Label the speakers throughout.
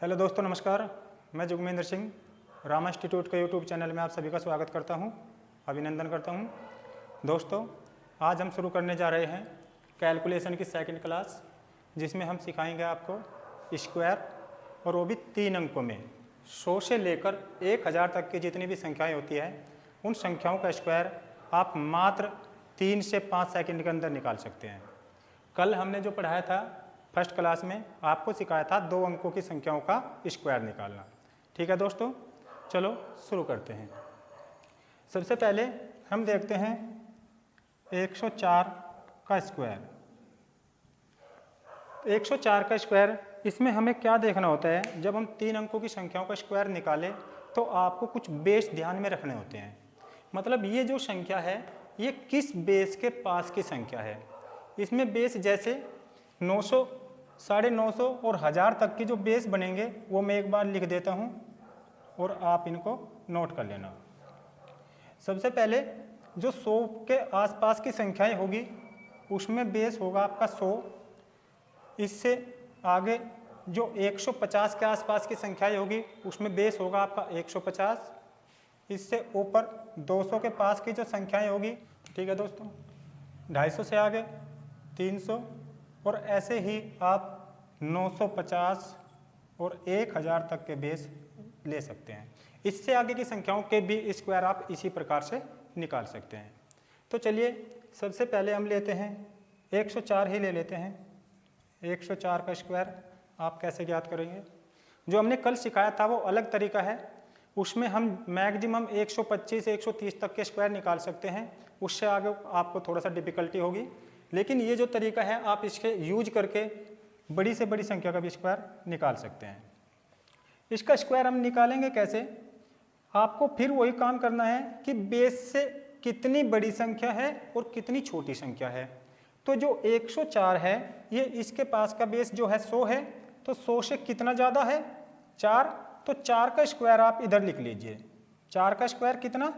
Speaker 1: Hello दोस्तों, नमस्कार। मैं जोगमेंद्र सिंह रामा इंस्टीट्यूट के यूट्यूब चैनल में आप सभी का स्वागत करता हूं, अभिनंदन करता हूं। दोस्तों, आज हम शुरू करने जा रहे हैं कैलकुलेशन की सेकंड क्लास, जिसमें हम सिखाएंगे आपको स्क्वायर, और वो भी 3 अंकों में 100 से लेकर 1000 तक की जितनी भी संख्याएँ होती है, उन संख्याओं का स्क्वायर आप मात्र 3 से 5 सेकंड के अंदर निकाल सकते हैं। कल हमने जो पढ़ाया था फर्स्ट क्लास में, आपको सिखाया था 2 अंकों की संख्याओं का स्क्वायर निकालना। ठीक है दोस्तों, चलो शुरू करते हैं। सबसे पहले हम देखते हैं 104 का स्क्वायर। 104 का स्क्वायर, इसमें हमें क्या देखना होता है, जब हम 3 अंकों की संख्याओं का स्क्वायर निकालें तो आपको कुछ बेस ध्यान में रखने होते हैं। मतलब ये जो संख्या है ये किस बेस के पास की संख्या है। इसमें बेस जैसे 900, 950 और 1000 तक की जो बेस बनेंगे वो मैं एक बार लिख देता हूँ और आप इनको नोट कर लेना। सबसे पहले जो 100 के आसपास की संख्याएं होगी उसमें बेस होगा आपका 100। इससे आगे जो 150 के आसपास की संख्याएं होगी उसमें बेस होगा आपका 150। इससे ऊपर 200 के पास की जो संख्याएं होगी, ठीक है दोस्तों, 250 से आगे 300, और ऐसे ही आप 950 और 1000 तक के बेस ले सकते हैं। इससे आगे की संख्याओं के भी स्क्वायर आप इसी प्रकार से निकाल सकते हैं। तो चलिए सबसे पहले हम लेते हैं 104 ही ले लेते हैं। 104 का स्क्वायर आप कैसे ज्ञात करेंगे? जो हमने कल सिखाया था वो अलग तरीका है, उसमें हम मैक्सिमम 125 से 130 तक के स्क्वायर निकाल सकते हैं। उससे आगे आपको थोड़ा सा डिफिकल्टी होगी, लेकिन ये जो तरीका है आप इसके यूज करके बड़ी से बड़ी संख्या का भी स्क्वायर निकाल सकते हैं। इसका स्क्वायर हम निकालेंगे कैसे? आपको फिर वही काम करना है कि बेस से कितनी बड़ी संख्या है और कितनी छोटी संख्या है। तो जो 104 है ये इसके पास का बेस जो है 100 है, तो 100 से कितना ज़्यादा है? 4। तो 4 का स्क्वायर आप इधर लिख लीजिए। 4 का स्क्वायर कितना?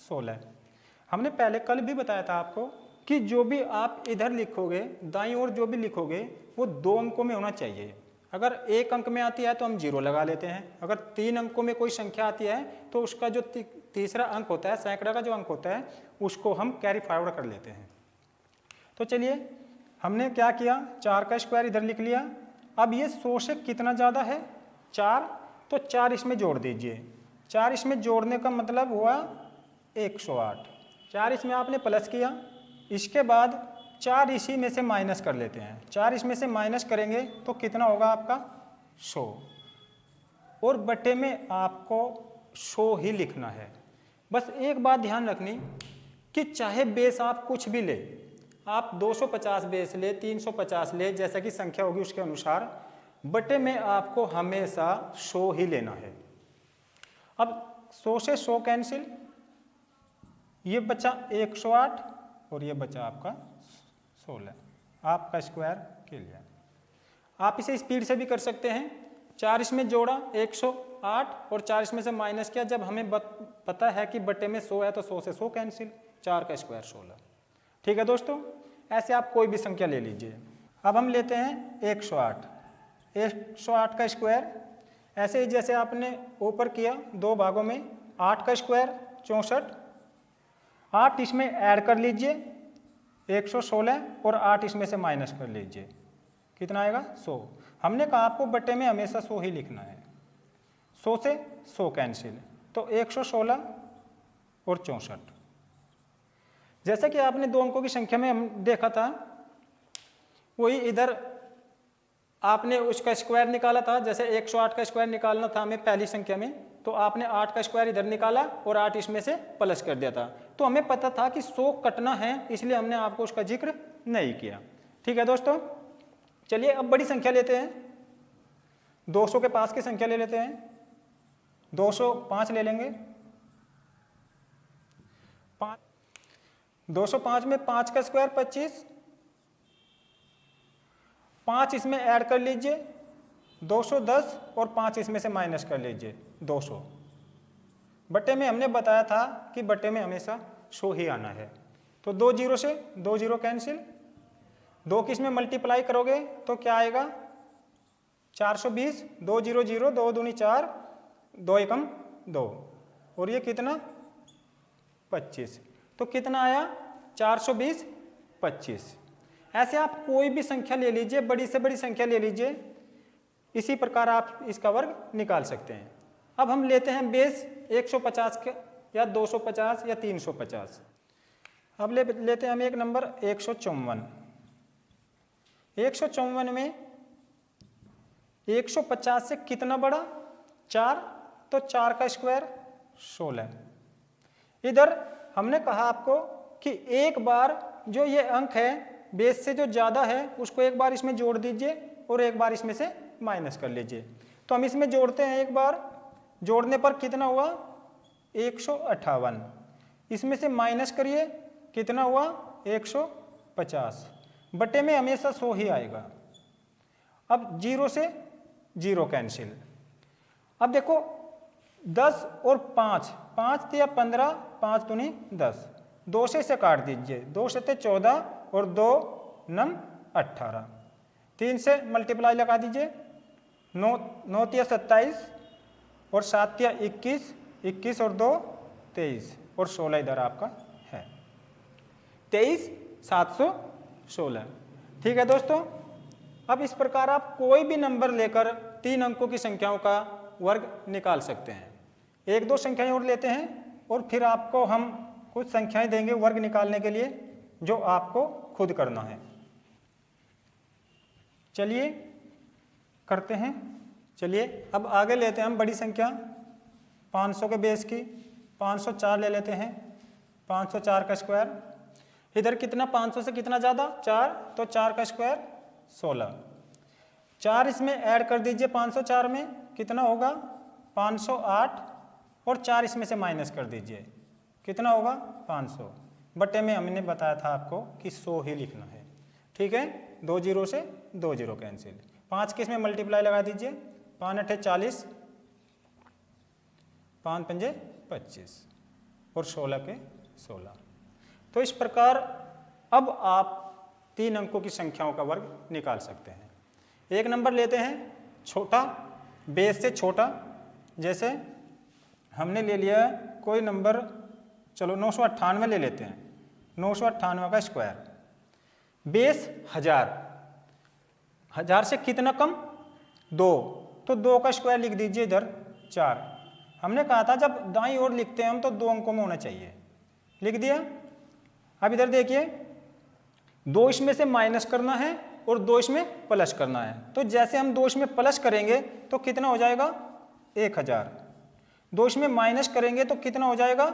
Speaker 1: 16। हमने पहले कल भी बताया था आपको कि जो भी आप इधर लिखोगे, दाईं ओर जो भी लिखोगे वो 2 अंकों में होना चाहिए। अगर 1 अंक में आती है तो हम 0 लगा लेते हैं। अगर 3 अंकों में कोई संख्या आती है तो उसका जो तीसरा अंक होता है, सैकड़ा का जो अंक होता है, उसको हम कैरी फॉरवर्ड कर लेते हैं। तो चलिए हमने क्या किया, 4 का स्क्वायर इधर लिख लिया। अब ये 100 से कितना ज़्यादा है? 4। तो 4 इसमें जोड़ दीजिए। 4 इसमें जोड़ने का मतलब हुआ 108। 4 इसमें आपने प्लस किया, इसके बाद 4 इसी में से माइनस कर लेते हैं। 4 इसमें से माइनस करेंगे तो कितना होगा आपका? 100। और बटे में आपको 100 ही लिखना है। बस एक बात ध्यान रखनी कि चाहे बेस आप कुछ भी ले, आप 250 बेस ले, 350 ले, जैसा कि संख्या होगी उसके अनुसार, बटे में आपको हमेशा 100 ही लेना है। अब 100 से 100 कैंसिल, ये बचा 108 और ये बचा आपका 16। आपका स्क्वायर क्लियर। आप इसे स्पीड से भी कर सकते हैं। 4 इसमें जोड़ा 108 और 4 इसमें से माइनस किया। जब हमें पता है कि बटे में 100 है तो 100 से 100 कैंसिल, 4 का स्क्वायर 16। ठीक है दोस्तों, ऐसे आप कोई भी संख्या ले लीजिए। अब हम लेते हैं 108। 108 का स्क्वायर ऐसे ही जैसे आपने ऊपर किया 2 भागों में। 8 का स्क्वायर 64। 8 इसमें ऐड कर लीजिए 116 और 8 इसमें से माइनस कर लीजिए, कितना आएगा? 100। हमने कहा आपको बटे में हमेशा 100 ही लिखना है। 100 से 100 कैंसिल, तो 116 और 64। जैसे कि आपने 2 अंकों की संख्या में हम देखा था, वही इधर आपने उसका स्क्वायर निकाला था। जैसे 108 का स्क्वायर निकालना था हमें पहली संख्या में, तो आपने 8 का स्क्वायर इधर निकाला और 8 इसमें से प्लस कर दिया था। तो हमें पता था कि 100 कटना है, इसलिए हमने आपको उसका जिक्र नहीं किया। ठीक है दोस्तों, चलिए अब बड़ी संख्या लेते हैं। 200 के पास की संख्या ले लेते हैं। 205 ले लेंगे। 205 में 5 का स्क्वायर 25। 5 इसमें ऐड कर लीजिए 210 और 5 इसमें से माइनस कर लीजिए 200। बटे में हमने बताया था कि बटे में हमेशा 100 ही आना है। तो 2 जीरो से 2 जीरो कैंसिल, 2 किस में मल्टीप्लाई करोगे तो क्या आएगा? 420, 2 0 0, 2 दूनी 4, 2 एकम 2, और ये कितना 25। तो कितना आया 420 25। ऐसे आप कोई भी संख्या ले लीजिए, बड़ी से बड़ी संख्या ले लीजिए, इसी प्रकार आप इसका वर्ग निकाल सकते हैं। अब हम लेते हैं बेस 150 के या 250 या 350। अब लेते हैं हम एक नंबर 154। 154 में 150 से कितना बड़ा 4, तो 4 का स्क्वायर 16। इधर हमने कहा आपको कि एक बार जो ये अंक है बेस से जो ज़्यादा है उसको एक बार इसमें जोड़ दीजिए और एक बार इसमें से माइनस कर लीजिए। तो हम इसमें जोड़ते हैं, एक बार जोड़ने पर कितना हुआ 158, इसमें से माइनस करिए कितना हुआ 150, बटे में हमेशा 100 ही आएगा। अब 0 से 0 कैंसिल। अब देखो 10 और 5, 5 या 15, 5 दूनी 10, 2 से इसे काट दीजिए, 2 से 14 और 2 9 18, 3 से मल्टीप्लाई लगा दीजिए, 9 9 या 27 और 7 या 21, 21 और 2 23 और 16 इधर आपका है 23 716। ठीक है दोस्तों। अब इस प्रकार आप कोई भी नंबर लेकर 3 अंकों की संख्याओं का वर्ग निकाल सकते हैं। एक दो संख्याएं और लेते हैं और फिर आपको हम कुछ संख्याएं देंगे वर्ग निकालने के लिए जो आपको खुद करना है। चलिए करते हैं। चलिए अब आगे लेते हैं हम बड़ी संख्या 500 के बेस की 504 ले लेते हैं। 504 का स्क्वायर, इधर कितना 500 से कितना ज़्यादा 4, तो 4 का स्क्वायर 16। 4 इसमें ऐड कर दीजिए 504 में, कितना होगा 508 और 4 इसमें से माइनस कर दीजिए, कितना होगा 500, बटे में हमने बताया था आपको कि 100 ही लिखना है। ठीक है, 2 0 से 2 0 कैंसिल। 5 के इसमें मल्टीप्लाई लगा दीजिए, 5 8 40, 5 5 25 और 16 के 16। तो इस प्रकार अब आप 3 अंकों की संख्याओं का वर्ग निकाल सकते हैं। एक नंबर लेते हैं छोटा, बेस से छोटा, जैसे हमने ले लिया कोई नंबर, चलो 998 ले लेते हैं। 998 का स्क्वायर, बेस 1000, 1000 से कितना कम 2, तो 2 का स्क्वायर लिख दीजिए इधर 4। हमने कहा था जब दाईं ओर लिखते हैं हम तो 2 अंकों में होना चाहिए, लिख दिया। अब इधर देखिए 2 इसमें से माइनस करना है और 2 इसमें प्लस करना है, तो जैसे हम 2 इसमें प्लस करेंगे तो कितना हो जाएगा 1000, 2 इसमें माइनस करेंगे तो कितना हो जाएगा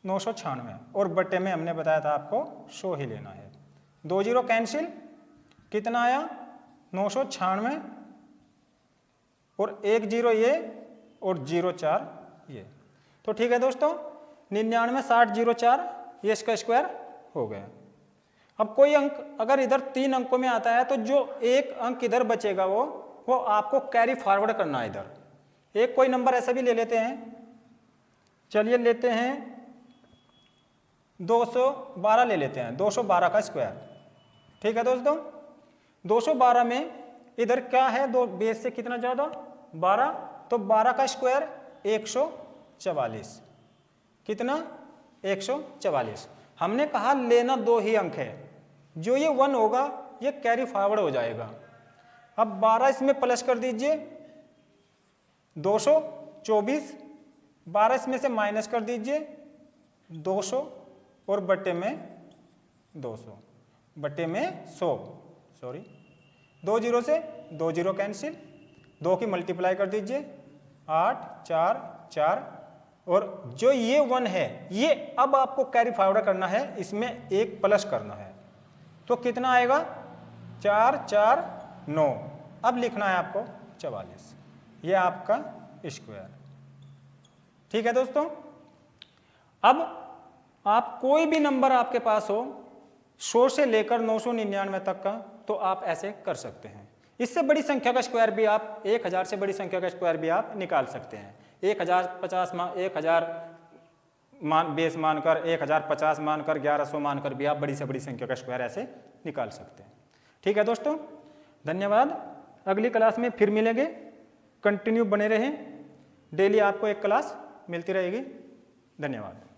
Speaker 1: 996 और बटे में हमने बताया था आपको 100 ही लेना है। 2 0 कैंसिल, कितना आया 996 और 1 0 ये और 0 4 ये। तो ठीक है दोस्तों, 99 60 0 4 ये इसका स्क्वायर हो गया। अब कोई अंक अगर इधर 3 अंकों में आता है तो जो एक अंक इधर बचेगा वो आपको कैरी फॉरवर्ड करना है इधर। एक कोई नंबर ऐसा भी ले लेते हैं, चलिए लेते हैं 212 ले लेते हैं, 212 का स्क्वायर। ठीक है दोस्तों, 212 में इधर क्या है, 2 बेस से कितना ज़्यादा 12, तो 12 का स्क्वायर 144, कितना 144। हमने कहा लेना 2 ही अंक है, जो ये 1 होगा ये कैरी फॉरवर्ड हो जाएगा। अब 12 इसमें प्लस कर दीजिए 224, 12 इसमें से माइनस कर दीजिए 200 और बटे में 200, बटे में 100, सॉरी 2 0 से 2 0 कैंसिल, 2 की मल्टीप्लाई कर दीजिए 8 4 4 और जो ये 1 है ये अब आपको कैरी फॉरवर्ड करना है, इसमें एक प्लस करना है, तो कितना आएगा 4 4 9। अब लिखना है आपको 44, ये आपका स्क्वायर। ठीक है दोस्तों, अब आप कोई भी नंबर आपके पास हो 100 से लेकर 999 तक का, तो आप ऐसे कर सकते हैं। इससे बड़ी संख्या का स्क्वायर भी आप 1000 से बड़ी संख्या का स्क्वायर भी आप निकाल सकते हैं। 1050 बेस मानकर 1050 मानकर 1100 मानकर भी आप बड़ी से बड़ी संख्या का स्क्वायर ऐसे निकाल सकते हैं। ठीक है दोस्तों, धन्यवाद। अगली क्लास में फिर मिलेंगे। कंटिन्यू बने रहें, डेली आपको एक क्लास मिलती रहेगी। धन्यवाद।